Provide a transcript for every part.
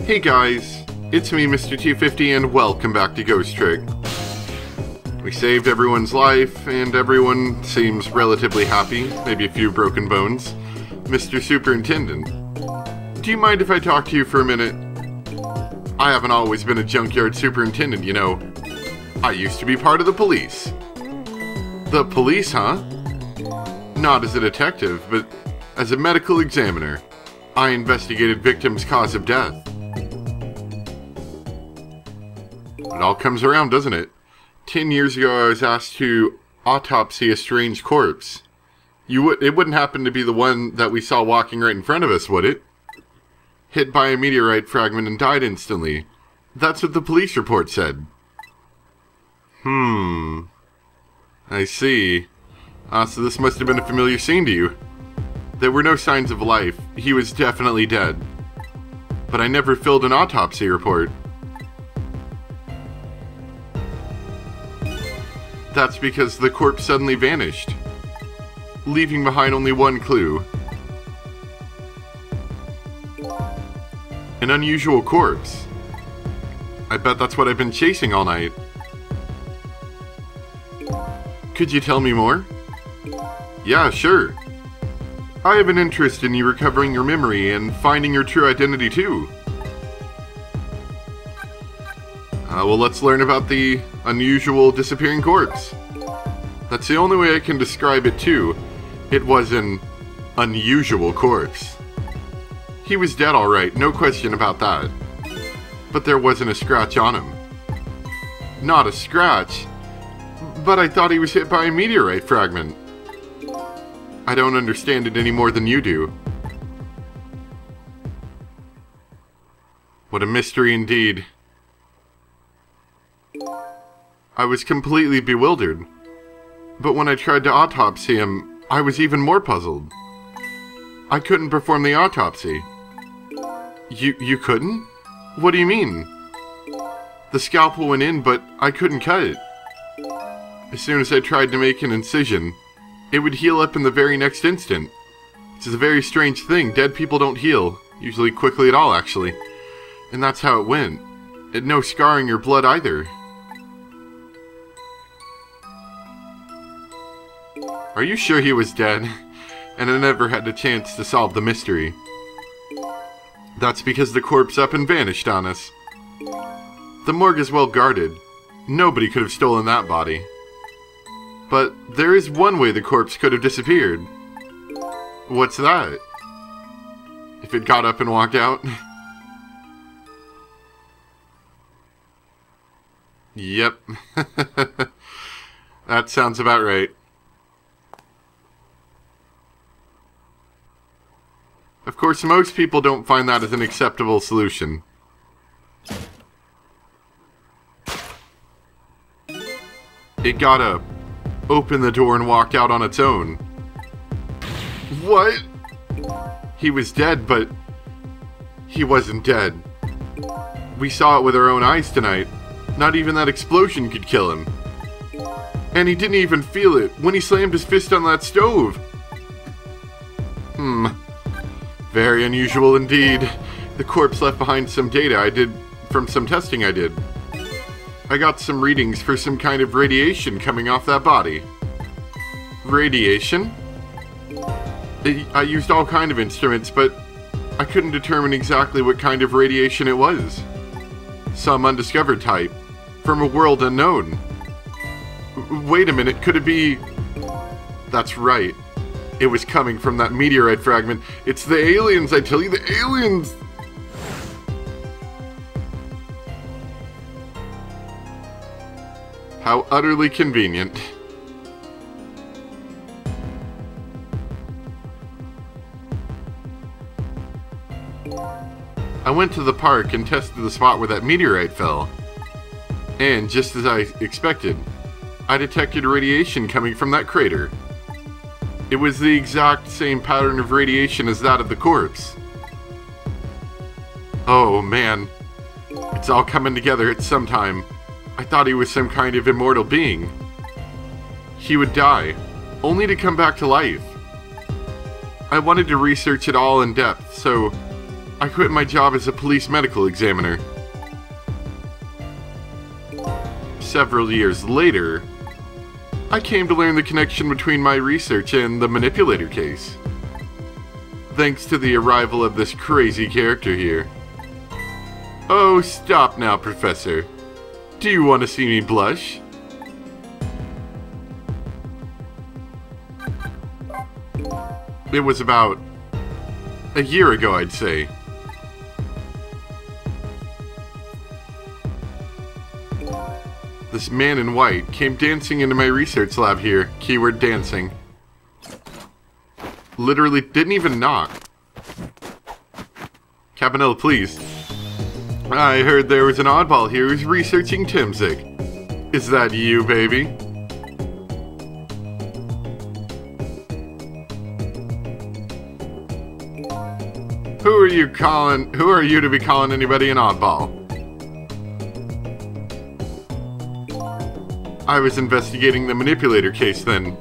Hey guys, it's me Mr. 250 and welcome back to Ghost Trick. We saved everyone's life and everyone seems relatively happy, maybe a few broken bones. Mr. Superintendent, do you mind if I talk to you for a minute? I haven't always been a junkyard superintendent, you know. I used to be part of the police. The police, huh? Not as a detective, but as a medical examiner. I investigated victims' cause of death. It all comes around, doesn't it? 10 years ago, I was asked to autopsy a strange corpse. It wouldn't happen to be the one that we saw walking right in front of us, would it? Hit by a meteorite fragment and died instantly. That's what the police report said. I see. So this must have been a familiar scene to you. There were no signs of life. He was definitely dead. But I never filled an autopsy report. That's because the corpse suddenly vanished, leaving behind only one clue. An unusual corpse. I bet that's what I've been chasing all night. Could you tell me more? Yeah, sure. I have an interest in you recovering your memory and finding your true identity too. Well, let's learn about the unusual disappearing corpse. That's the only way I can describe it too. It was an unusual corpse. He was dead alright, no question about that. But there wasn't a scratch on him. Not a scratch, but I thought he was hit by a meteorite fragment. I don't understand it any more than you do. What a mystery indeed. I was completely bewildered. But when I tried to autopsy him, I was even more puzzled. I couldn't perform the autopsy. You couldn't? What do you mean? The scalpel went in, but I couldn't cut it. As soon as I tried to make an incision, it would heal up in the very next instant. It's a very strange thing. Dead people don't heal, usually quickly at all, actually. And that's how it went. And no scarring or blood either. Are you sure he was dead? And I never had the chance to solve the mystery. That's because the corpse up and vanished on us. The morgue is well guarded. Nobody could have stolen that body. But there is one way the corpse could have disappeared. What's that? If it got up and walked out? Yep. That sounds about right. Of course, most people don't find that as an acceptable solution. It got up, opened the door, and walked out on its own. What? He was dead, but he wasn't dead. We saw it with our own eyes tonight. Not even that explosion could kill him. And he didn't even feel it when he slammed his fist on that stove. Very unusual indeed. The corpse left behind some data I did from some testing I did. I got some readings for some kind of radiation coming off that body. Radiation? I used all kind of instruments, but I couldn't determine exactly what kind of radiation it was. Some undiscovered type, from a world unknown. Wait a minute, could it be... That's right. It was coming from that meteorite fragment. It's the aliens, I tell you, the aliens! How utterly convenient. I went to the park and tested the spot where that meteorite fell. And just as I expected, I detected radiation coming from that crater. It was the exact same pattern of radiation as that of the corpse. Oh man, it's all coming together at some time. I thought he was some kind of immortal being. He would die, only to come back to life. I wanted to research it all in depth, so I quit my job as a police medical examiner. Several years later, I came to learn the connection between my research and the manipulator case. Thanks to the arrival of this crazy character here. Oh, stop now, Professor. Do you want to see me blush? It was about a year ago, I'd say. This man in white came dancing into my research lab here. Keyword dancing. Literally didn't even knock. Cabanella, please. I heard there was an oddball here who's researching Timzik. Is that you, baby? Who are you to be calling anybody an oddball? I was investigating the manipulator case then.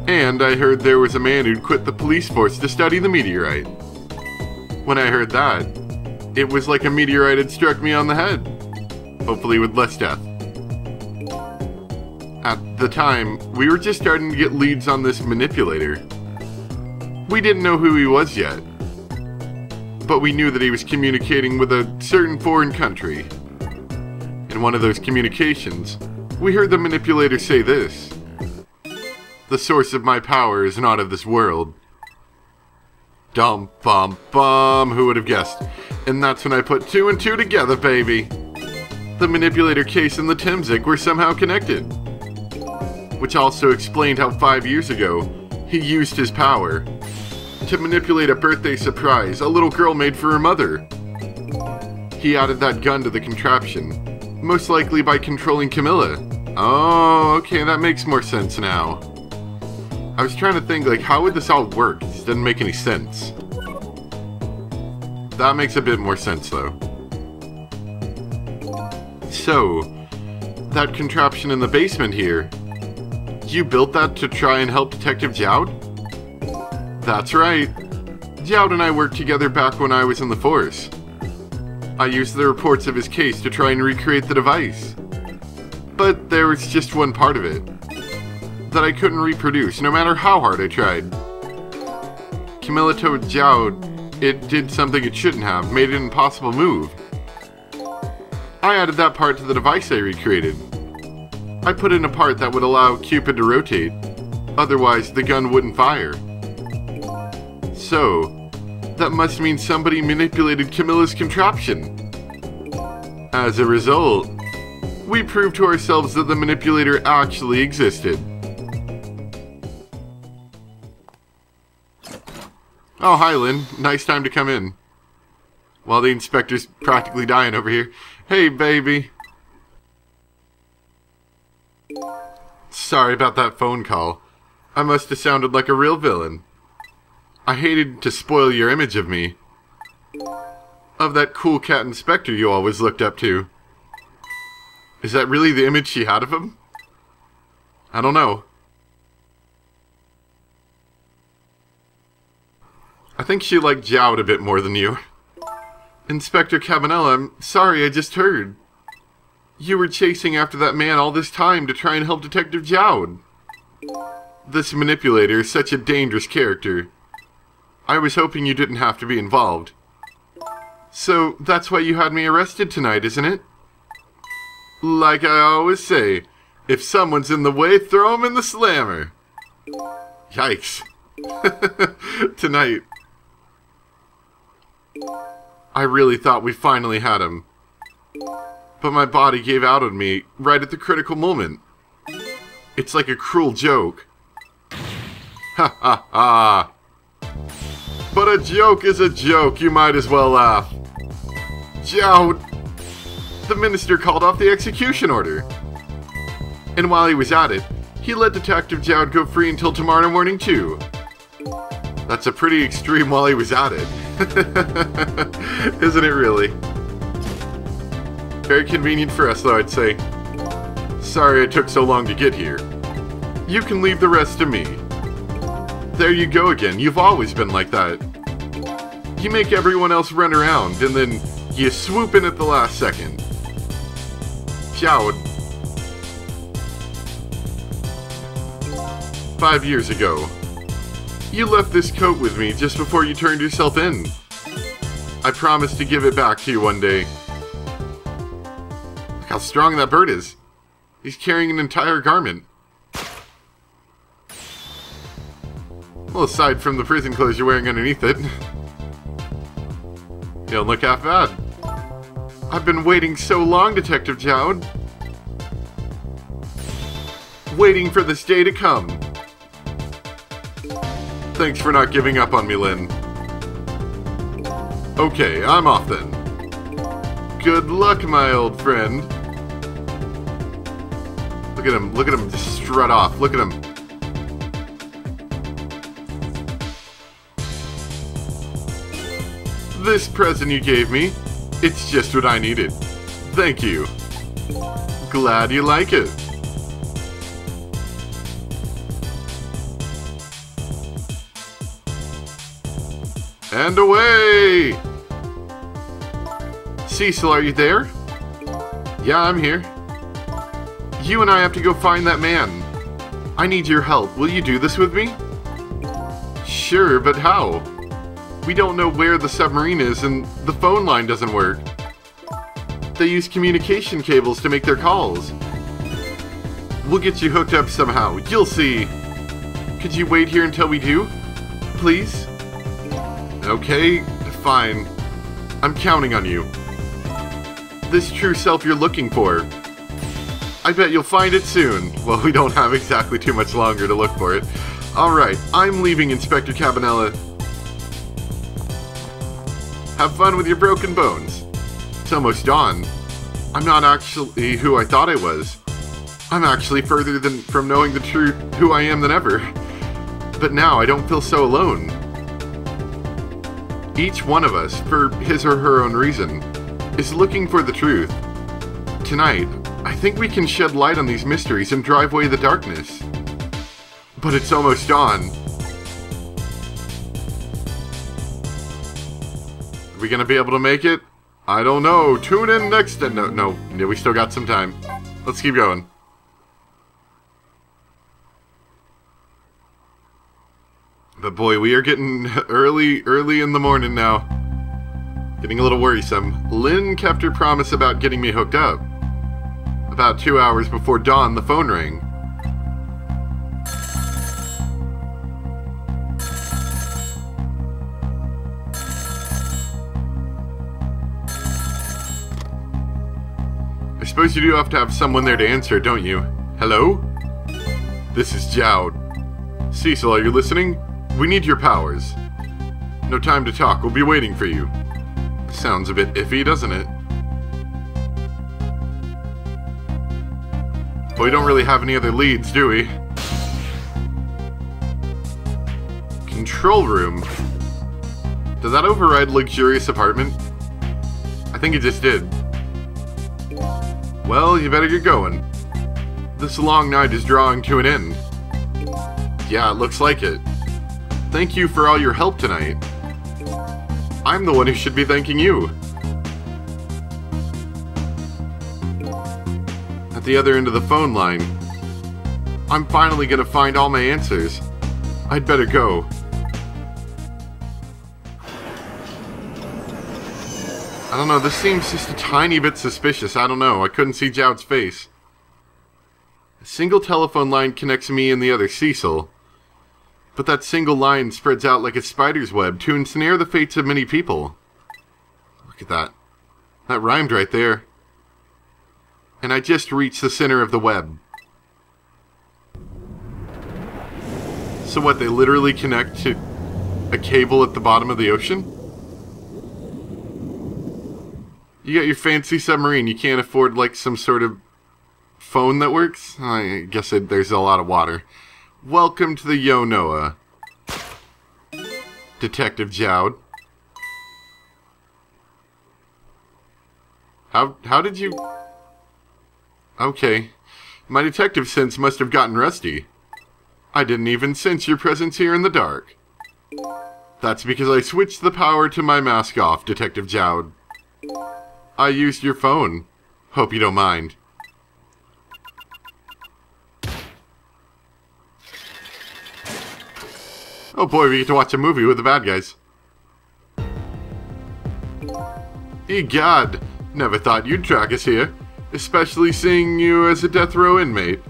And I heard there was a man who'd quit the police force to study the meteorite. When I heard that, it was like a meteorite had struck me on the head. Hopefully with less death. At the time, we were just starting to get leads on this manipulator. We didn't know who he was yet. But we knew that he was communicating with a certain foreign country. In one of those communications, we heard the manipulator say this. The source of my power is not of this world. Dum bum bum, who would have guessed? And that's when I put 2 and 2 together, baby. The manipulator case and the Timzik were somehow connected. Which also explained how 5 years ago, he used his power to manipulate a birthday surprise a little girl made for her mother. He added that gun to the contraption, most likely by controlling Camilla. Oh, okay, that makes more sense now. I was trying to think, like, how would this all work? This doesn't make any sense. That makes a bit more sense, though. So, that contraption in the basement here, you built that to try and help Detective Jowd? That's right. Jowd and I worked together back when I was in the force. I used the reports of his case to try and recreate the device. But there was just one part of it that I couldn't reproduce, no matter how hard I tried. Camilla told Jowd it did something it shouldn't have, made an impossible move. I added that part to the device I recreated. I put in a part that would allow Cupid to rotate, otherwise the gun wouldn't fire. So, that must mean somebody manipulated Camilla's contraption. As a result, we proved to ourselves that the manipulator actually existed. Oh, hi, Lynn. Nice time to come in. While the inspector's practically dying over here. Hey, baby. Sorry about that phone call. I must have sounded like a real villain. I hated to spoil your image of me. Of that cool cat inspector you always looked up to. Is that really the image she had of him? I don't know. I think she liked Jowd a bit more than you. Inspector Cabanella, I'm sorry, I just heard. You were chasing after that man all this time to try and help Detective Jowd. This manipulator is such a dangerous character. I was hoping you didn't have to be involved. So, that's why you had me arrested tonight, isn't it? Like I always say, if someone's in the way, throw him in the slammer. Yikes. Tonight. I really thought we finally had him. But my body gave out on me right at the critical moment. It's like a cruel joke. Ha ha ha. But a joke is a joke, you might as well laugh. Jowd! The minister called off the execution order. And while he was at it, he let Detective Jowd go free until tomorrow morning too. That's a pretty extreme while he was at it. Isn't it really? Very convenient for us though, I'd say. Sorry it took so long to get here. You can leave the rest to me. There you go again, you've always been like that. You make everyone else run around, and then you swoop in at the last second. Jowd. 5 years ago, you left this coat with me just before you turned yourself in. I promised to give it back to you one day. Look how strong that bird is. He's carrying an entire garment. Well, aside from the prison clothes you're wearing underneath it. You don't look half bad. I've been waiting so long, Detective Jowd. Waiting for this day to come. Thanks for not giving up on me, Lynn. Okay, I'm off then. Good luck, my old friend. Look at him just strut off. Look at him. This present you gave me, it's just what I needed. Thank you. Glad you like it. And away! Cecil, are you there? Yeah, I'm here. You and I have to go find that man. I need your help. Will you do this with me? Sure, but how? We don't know where the submarine is, and the phone line doesn't work. They use communication cables to make their calls. We'll get you hooked up somehow. You'll see. Could you wait here until we do? Please? Okay, fine. I'm counting on you. This true self you're looking for. I bet you'll find it soon. Well, we don't have exactly too much longer to look for it. Alright, I'm leaving, Inspector Cabanela. Have fun with your broken bones. It's almost dawn. I'm not actually who I thought I was. I'm actually further from knowing the truth who I am than ever. But now I don't feel so alone. Each one of us, for his or her own reason, is looking for the truth. Tonight, I think we can shed light on these mysteries and drive away the darkness. But it's almost dawn. Are we gonna be able to make it? I don't know. Tune in next... No, we still got some time. Let's keep going. But boy, we are getting early in the morning now. Getting a little worrisome. Lynn kept her promise about getting me hooked up. About 2 hours before dawn, the phone rang. I suppose you do have to have someone there to answer, don't you? Hello? This is Jowd. Cecil, are you listening? We need your powers. No time to talk, we'll be waiting for you. Sounds a bit iffy, doesn't it? Well, we don't really have any other leads, do we? Control room. Does that override luxurious apartment? I think it just did. Well, you better get going. This long night is drawing to an end. Yeah, it looks like it. Thank you for all your help tonight. I'm the one who should be thanking you. At the other end of the phone line, I'm finally gonna find all my answers. I'd better go. I don't know, this seems just a tiny bit suspicious. I don't know, I couldn't see Jowd's face. A single telephone line connects me and the other Cecil. But that single line spreads out like a spider's web to ensnare the fates of many people. Look at that. That rhymed right there. And I just reached the center of the web. So what, they literally connect to a cable at the bottom of the ocean? You got your fancy submarine, you can't afford like some sort of phone that works? I guess there's a lot of water. Welcome to the Yo-Noah. Detective Jowd. How did you... Okay. My detective sense must have gotten rusty. I didn't even sense your presence here in the dark. That's because I switched the power to my mask off, Detective Jowd. I used your phone. Hope you don't mind. Oh boy, we get to watch a movie with the bad guys. Egad, never thought you'd track us here, especially seeing you as a death row inmate.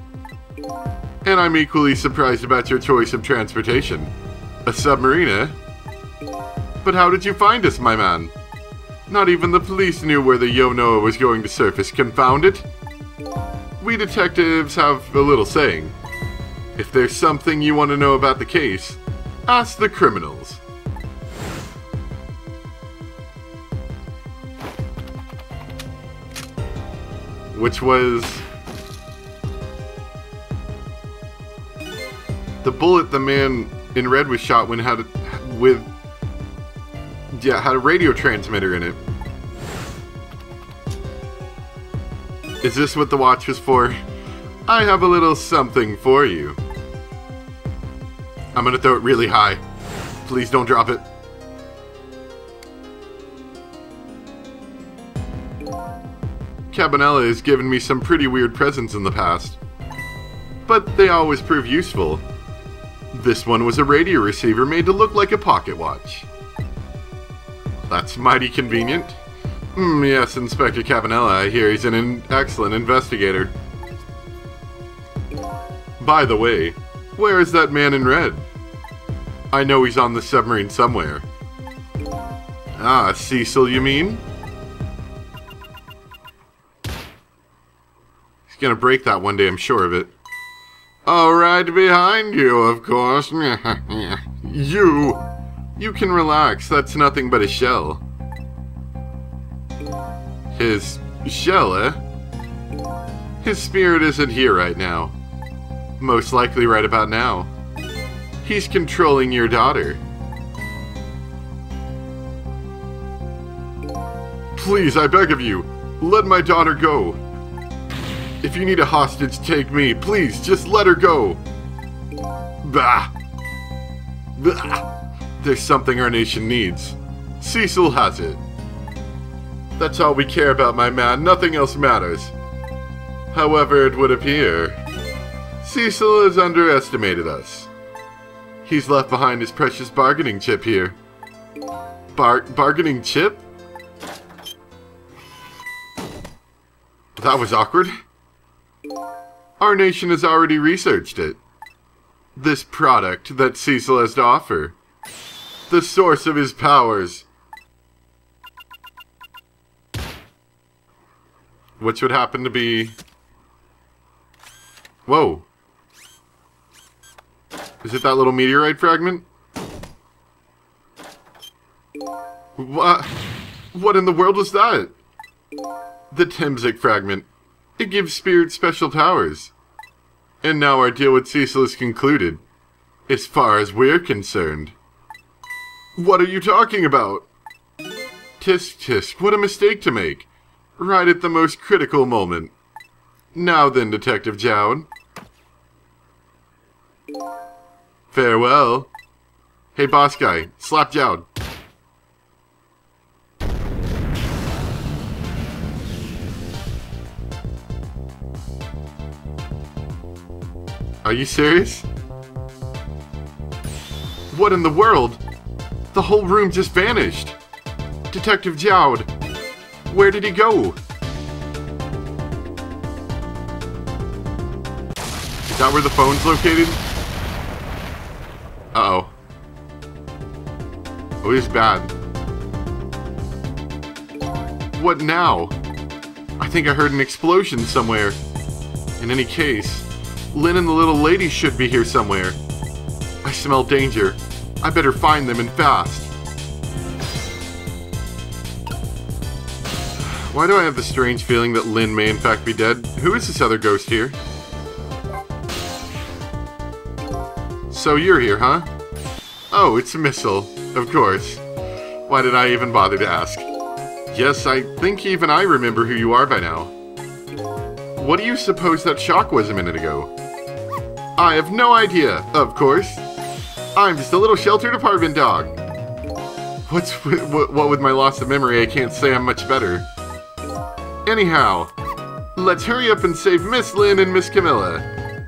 And I'm equally surprised about your choice of transportation. A submarine, eh? But how did you find us, my man? Not even the police knew where the Yo-Noa was going to surface, confound it. We detectives have a little saying. If there's something you want to know about the case, ask the criminals. Which was the bullet the man in red was shot when had a radio transmitter in it. Is this what the watch was for? I have a little something for you. I'm gonna throw it really high. Please don't drop it. Cabanela has given me some pretty weird presents in the past, but they always prove useful. This one was a radio receiver made to look like a pocket watch. That's mighty convenient. Yes, Inspector Cabanela, I hear he's an excellent investigator. By the way, where is that man in red? I know he's on the submarine somewhere. Ah, Cecil, you mean? He's gonna break that one day, I'm sure of it. Oh, right behind you, of course. You can relax, that's nothing but a shell. His shell, eh? His spirit isn't here right now. Most likely right about now. He's controlling your daughter. Please, I beg of you, let my daughter go. If you need a hostage, take me. Please, just let her go. Bah! Bah! There's something our nation needs. Cecil has it. That's all we care about, my man. Nothing else matters. However, it would appear Cecil has underestimated us. He's left behind his precious bargaining chip here. Bargaining chip? That was awkward. Our nation has already researched it. This product that Cecil has to offer. The source of his powers. Which would happen to be... Whoa. Is it that little meteorite fragment? What in the world was that? The Temzik fragment. It gives spirits special powers. And now our deal with Cecil is concluded. As far as we're concerned. What are you talking about? Tisk tisk, what a mistake to make. Right at the most critical moment. Now then, Detective Jowd. Farewell. Hey, boss guy, slap Jowd. Are you serious? What in the world? The whole room just vanished. Detective Jowd, where did he go? Is that where the phone's located? Uh-oh. Oh, he's bad. What now? I think I heard an explosion somewhere. In any case, Lynn and the little lady should be here somewhere. I smell danger. I better find them and fast. Why do I have the strange feeling that Lynn may in fact be dead? Who is this other ghost here? So you're here, huh? Oh, it's Missile, of course. Why did I even bother to ask? Yes, I think even I remember who you are by now. What do you suppose that shock was a minute ago? I have no idea, of course. I'm just a little sheltered apartment dog. What with my loss of memory, I can't say I'm much better. Anyhow, let's hurry up and save Miss Lynn and Miss Camilla.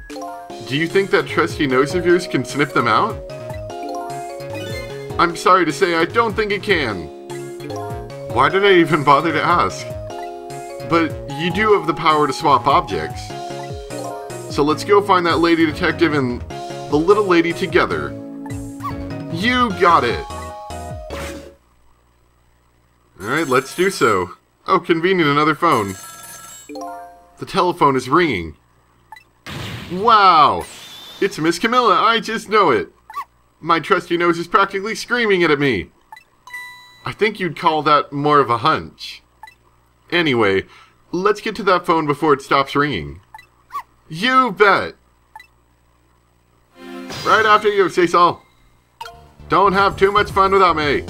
Do you think that trusty nose of yours can sniff them out? I'm sorry to say I don't think it can. Why did I even bother to ask? But you do have the power to swap objects. So let's go find that lady detective and the little lady together. You got it! Alright, let's do so. Oh, convenient, another phone. The telephone is ringing. Wow! It's Miss Camilla, I just know it. My trusty nose is practically screaming it at me. I think you'd call that more of a hunch. Anyway, let's get to that phone before it stops ringing. You bet! Right after you, Cecil. Don't have too much fun without me.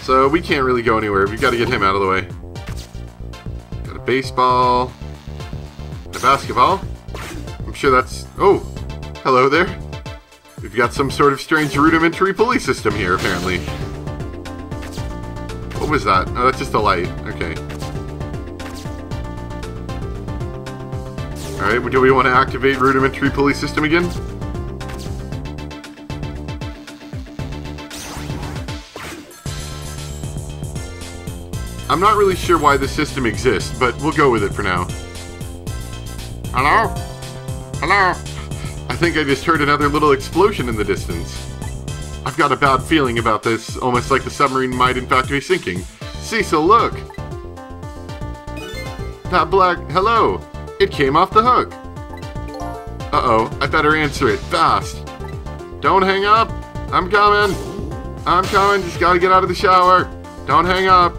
So we can't really go anywhere. We've got to get him out of the way. Got a baseball. A basketball. I'm sure that's... Oh, hello there. We've got some sort of strange rudimentary pulley system here, apparently. What was that? Oh, that's just a light. Okay. Alright, do we want to activate rudimentary pulley system again? I'm not really sure why the system exists, but we'll go with it for now. Hello? Hello? I think I just heard another little explosion in the distance. I've got a bad feeling about this, almost like the submarine might in fact be sinking. Cecil, look! That black... Hello! It came off the hook! Uh-oh, I better answer it, fast! Don't hang up! I'm coming! I'm coming, just gotta get out of the shower! Don't hang up!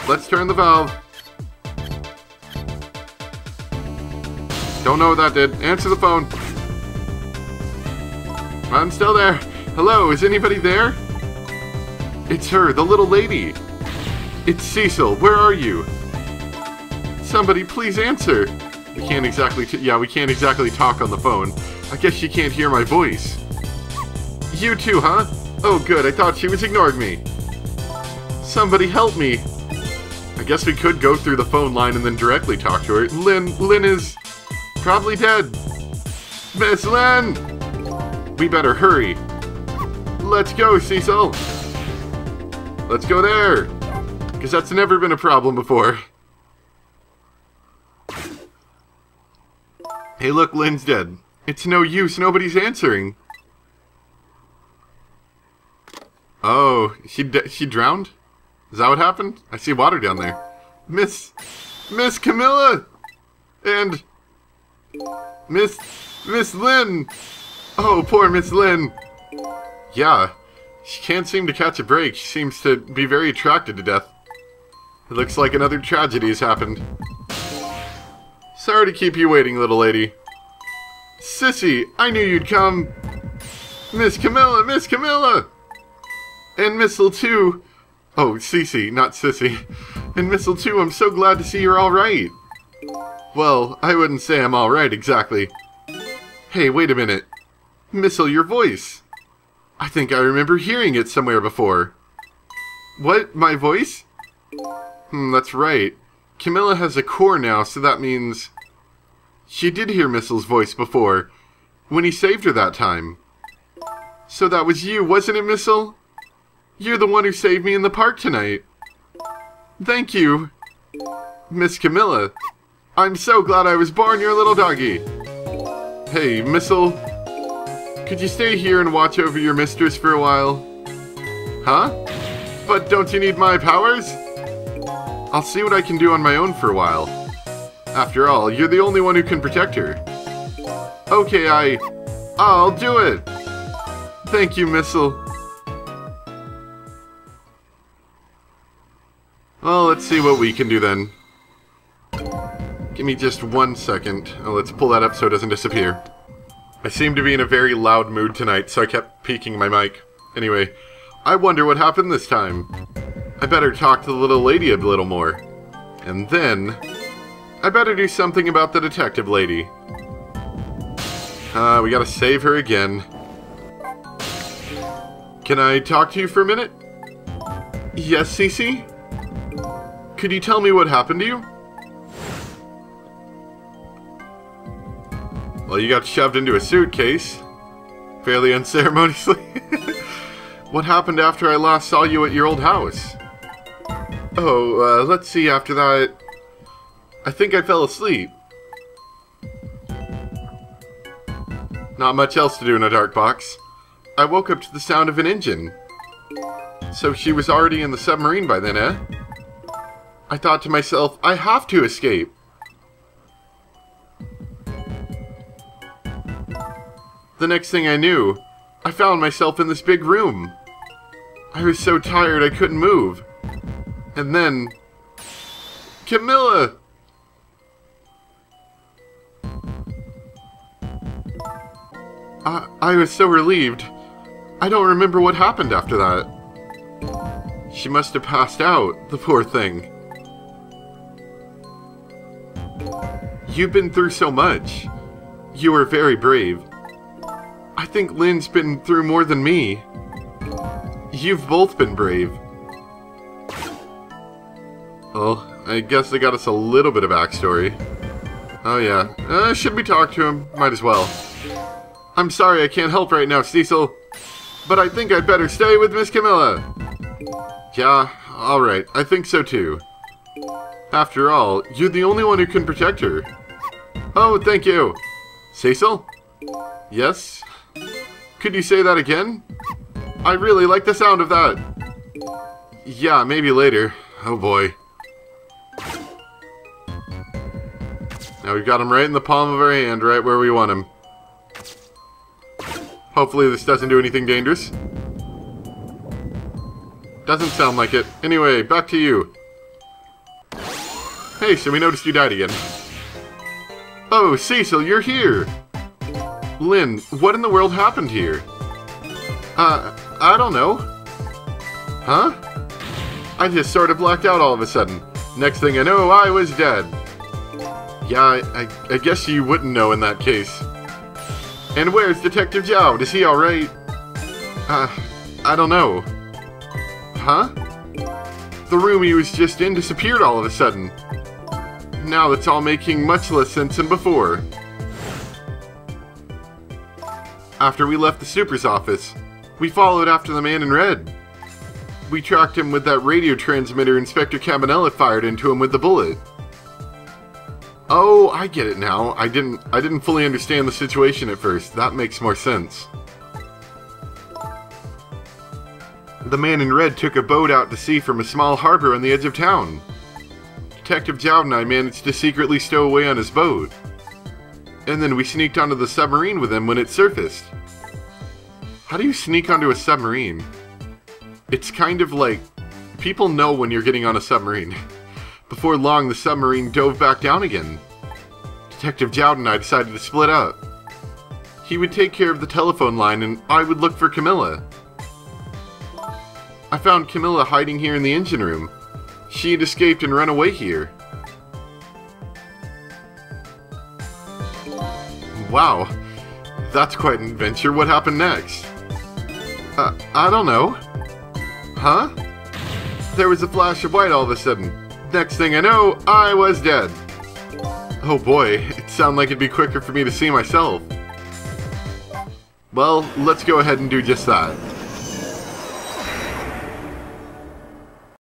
Let's turn the valve. Don't know what that did. Answer the phone. I'm still there. Hello, is anybody there? It's her, the little lady. It's Cecil. Where are you? Somebody please answer. We can't exactly we can't exactly talk on the phone. I guess she can't hear my voice. You too, huh? Oh good, I thought she was ignoring me. Somebody help me. I guess we could go through the phone line and then directly talk to her. Lynn is probably dead. Miss Lynn! We better hurry. Let's go, Cecil. Let's go there. Because that's never been a problem before. Hey look, Lynn's dead. It's no use, nobody's answering. Oh, she drowned? Is that what happened? I see water down there. Miss Camilla! And... Miss Lynn! Oh, poor Miss Lynn! Yeah, she can't seem to catch a break. She seems to be very attracted to death. It looks like another tragedy has happened. Sorry to keep you waiting, little lady. Sissy, I knew you'd come! Miss Camilla! Miss Camilla! And Missile too! Oh, Cece, not Sissy. And Missile too, I'm so glad to see you're alright. Well, I wouldn't say I'm alright exactly. Hey, wait a minute. Missile, your voice. I think I remember hearing it somewhere before. What? My voice? That's right. Camilla has a core now, so that means... She did hear Missile's voice before, when he saved her that time. So that was you, wasn't it, Missile? You're the one who saved me in the park tonight. Thank you, Miss Camilla. I'm so glad I was born your little doggy. Hey, Missile, could you stay here and watch over your mistress for a while? Huh? But don't you need my powers? I'll see what I can do on my own for a while. After all, you're the only one who can protect her. Okay, I'll do it. Thank you, Missile. Well, let's see what we can do then. Give me just 1 second. Oh, let's pull that up so it doesn't disappear. I seem to be in a very loud mood tonight, so I kept peeking my mic. Anyway, I wonder what happened this time. I better talk to the little lady a little more. And then, I better do something about the detective lady. We gotta save her again. Can I talk to you for a minute? Yes, Cece? Could you tell me what happened to you? Well, you got shoved into a suitcase. Fairly unceremoniously. What happened after I last saw you at your old house? Oh, let's see, after that... I think I fell asleep. Not much else to do in a dark box. I woke up to the sound of an engine. So she was already in the submarine by then, eh? I thought to myself, I have to escape. The next thing I knew, I found myself in this big room. I was so tired I couldn't move. And then... Camilla! I was so relieved. I don't remember what happened after that. She must have passed out, the poor thing. You've been through so much. You are very brave. I think Lynn's been through more than me. You've both been brave. Well, I guess they got us a little bit of backstory. Oh yeah, should we talk to him? Might as well. I'm sorry I can't help right now, Cecil. But I think I'd better stay with Miss Camilla. Yeah, alright, I think so too. After all, you're the only one who can protect her. Oh, thank you. Cecil? Yes? Could you say that again? I really like the sound of that. Yeah, maybe later. Oh boy. Now we've got him right in the palm of our hand, right where we want him. Hopefully this doesn't do anything dangerous. Doesn't sound like it. Anyway, back to you. Hey, so we noticed you died again. Oh, Cecil, you're here! Lynn, what in the world happened here? I don't know. Huh? I just sort of blacked out all of a sudden. Next thing I know, I was dead. Yeah, I guess you wouldn't know in that case. And where's Detective Jowd? Is he alright? I don't know. Huh? The room he was just in disappeared all of a sudden. Now that's all making much less sense than before. After we left the super's office, we followed after the man in red. We tracked him with that radio transmitter Inspector Cabanela fired into him with the bullet. Oh, I get it now. I didn't fully understand the situation at first. That makes more sense. The man in red took a boat out to sea from a small harbor on the edge of town. Detective Jowd and I managed to secretly stow away on his boat. And then we sneaked onto the submarine with him when it surfaced. How do you sneak onto a submarine? It's kind of like, people know when you're getting on a submarine. Before long, the submarine dove back down again. Detective Jowd and I decided to split up. He would take care of the telephone line and I would look for Camilla. I found Camilla hiding here in the engine room. She had escaped and run away here. Wow, that's quite an adventure. What happened next? I don't know. Huh? There was a flash of white all of a sudden. Next thing I know, I was dead. Oh boy, it sounded like it'd be quicker for me to see myself. Well, let's go ahead and do just that.